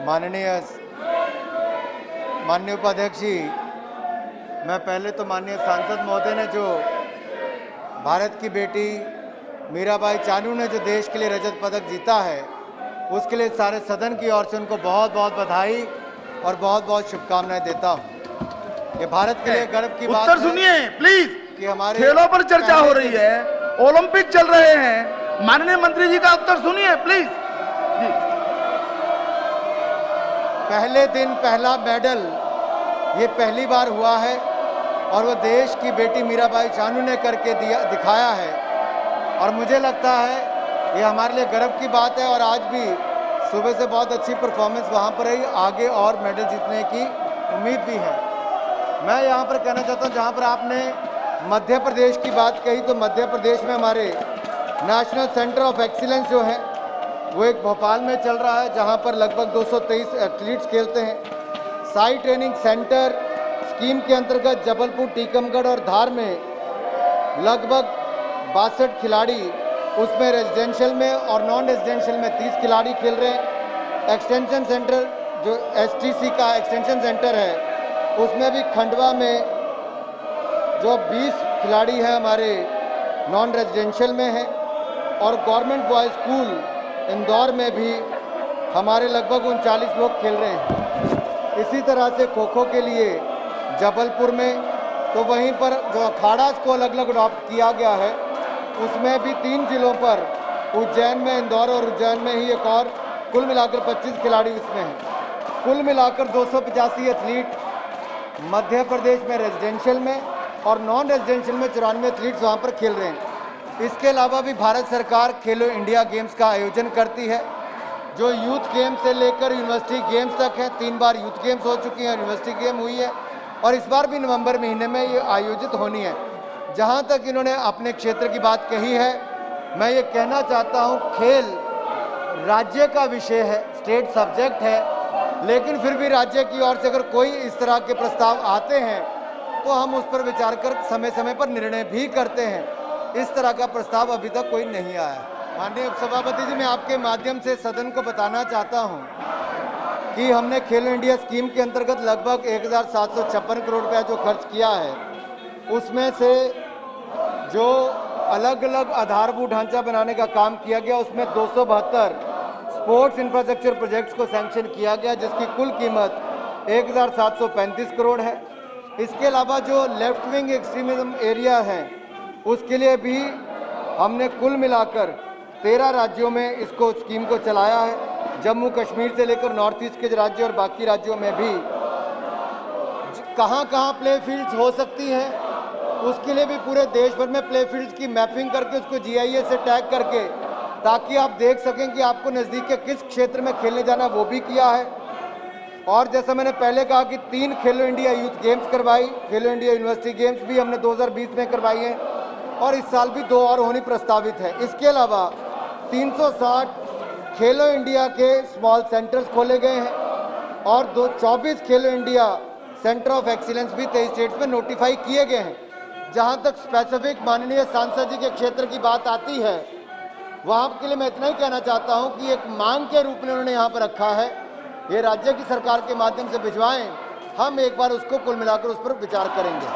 माननीय उपाध्यक्ष जी, मैं पहले तो माननीय सांसद महोदय ने जो भारत की बेटी मीराबाई चानू ने जो देश के लिए रजत पदक जीता है, उसके लिए सारे सदन की ओर से उनको बहुत बहुत बधाई और बहुत बहुत शुभकामनाएं देता हूं। ये भारत के लिए गर्व की बात है। उत्तर सुनिए प्लीज कि हमारे खेलों पर चर्चा हो रही है, ओलंपिक चल रहे हैं, माननीय मंत्री जी का उत्तर सुनिए प्लीज जी। पहले दिन पहला मेडल ये पहली बार हुआ है और वो देश की बेटी मीराबाई चानू ने करके दिखाया है और मुझे लगता है ये हमारे लिए गर्व की बात है। और आज भी सुबह से बहुत अच्छी परफॉर्मेंस वहाँ पर रही, आगे और मेडल जीतने की उम्मीद भी है। मैं यहाँ पर कहना चाहता हूँ, जहाँ पर आपने मध्य प्रदेश की बात कही, तो मध्य प्रदेश में हमारे नेशनल सेंटर ऑफ एक्सीलेंस जो है वो एक भोपाल में चल रहा है, जहाँ पर लगभग 223 एथलीट्स खेलते हैं। साई ट्रेनिंग सेंटर स्कीम के अंतर्गत जबलपुर, टीकमगढ़ और धार में लगभग 62 खिलाड़ी, उसमें रेजिडेंशियल में और नॉन रेजिडेंशियल में 30 खिलाड़ी खेल रहे हैं। एक्सटेंशन सेंटर जो एसटीसी का एक्सटेंशन सेंटर है, उसमें भी खंडवा में जो 20 खिलाड़ी हैं हमारे नॉन रेजिडेंशियल में हैं और गवर्नमेंट बॉयज़ स्कूल इंदौर में भी हमारे लगभग 39 लोग खेल रहे हैं। इसी तरह से खो खो के लिए जबलपुर में, तो वहीं पर जो अखाड़ा को अलग अलग अडॉप्ट किया गया है, उसमें भी 3 जिलों पर, उज्जैन में, इंदौर और उज्जैन में ही एक और, कुल मिलाकर 25 खिलाड़ी उसमें हैं। कुल मिलाकर 285 एथलीट मध्य प्रदेश में रेजिडेंशियल में और नॉन रेजिडेंशियल में 94 एथलीट्स वहाँ पर खेल रहे हैं। इसके अलावा भी भारत सरकार खेलो इंडिया गेम्स का आयोजन करती है, जो यूथ गेम से लेकर यूनिवर्सिटी गेम्स तक है। 3 बार यूथ गेम्स हो चुकी हैं, यूनिवर्सिटी गेम हुई है और इस बार भी नवंबर महीने में ये आयोजित होनी है। जहाँ तक इन्होंने अपने क्षेत्र की बात कही है, मैं ये कहना चाहता हूँ, खेल राज्य का विषय है, स्टेट सब्जेक्ट है, लेकिन फिर भी राज्य की ओर से अगर कोई इस तरह के प्रस्ताव आते हैं तो हम उस पर विचार कर समय समय पर निर्णय भी करते हैं। इस तरह का प्रस्ताव अभी तक कोई नहीं आया है। माननीय उपसभापति जी, मैं आपके माध्यम से सदन को बताना चाहता हूं कि हमने खेलो इंडिया स्कीम के अंतर्गत लगभग 1756 करोड़ रुपया जो खर्च किया है, उसमें से जो अलग अलग आधारभूत ढांचा बनाने का काम किया गया, उसमें 272 स्पोर्ट्स इंफ्रास्ट्रक्चर प्रोजेक्ट्स को सैंक्शन किया गया, जिसकी कुल कीमत 1735 करोड़ है। इसके अलावा जो लेफ्ट विंग एक्सट्रीमिज्म एरिया है, उसके लिए भी हमने कुल मिलाकर 13 राज्यों में इसको स्कीम को चलाया है। जम्मू कश्मीर से लेकर नॉर्थ ईस्ट के राज्य और बाकी राज्यों में भी कहां कहां प्ले फील्ड्स हो सकती हैं, उसके लिए भी पूरे देश भर में प्ले फील्ड्स की मैपिंग करके उसको जीआईएस से टैग करके, ताकि आप देख सकें कि आपको नज़दीक के किस क्षेत्र में खेलने जाना, वो भी किया है। और जैसा मैंने पहले कहा कि 3 खेलो इंडिया यूथ गेम्स करवाई, खेलो इंडिया यूनिवर्सिटी गेम्स भी हमने 2020 में करवाई हैं और इस साल भी 2 और होनी प्रस्तावित है। इसके अलावा 360 खेलो इंडिया के स्मॉल सेंटर्स खोले गए हैं और 24 खेलो इंडिया सेंटर ऑफ एक्सीलेंस भी 23 स्टेट्स में नोटिफाई किए गए हैं। जहां तक स्पेसिफिक माननीय सांसद जी के क्षेत्र की बात आती है, वहाँ के लिए मैं इतना ही कहना चाहता हूँ कि एक मांग के रूप में उन्होंने यहाँ पर रखा है, ये राज्य की सरकार के माध्यम से भिजवाएं, हम एक बार उसको कुल मिलाकर उस पर विचार करेंगे।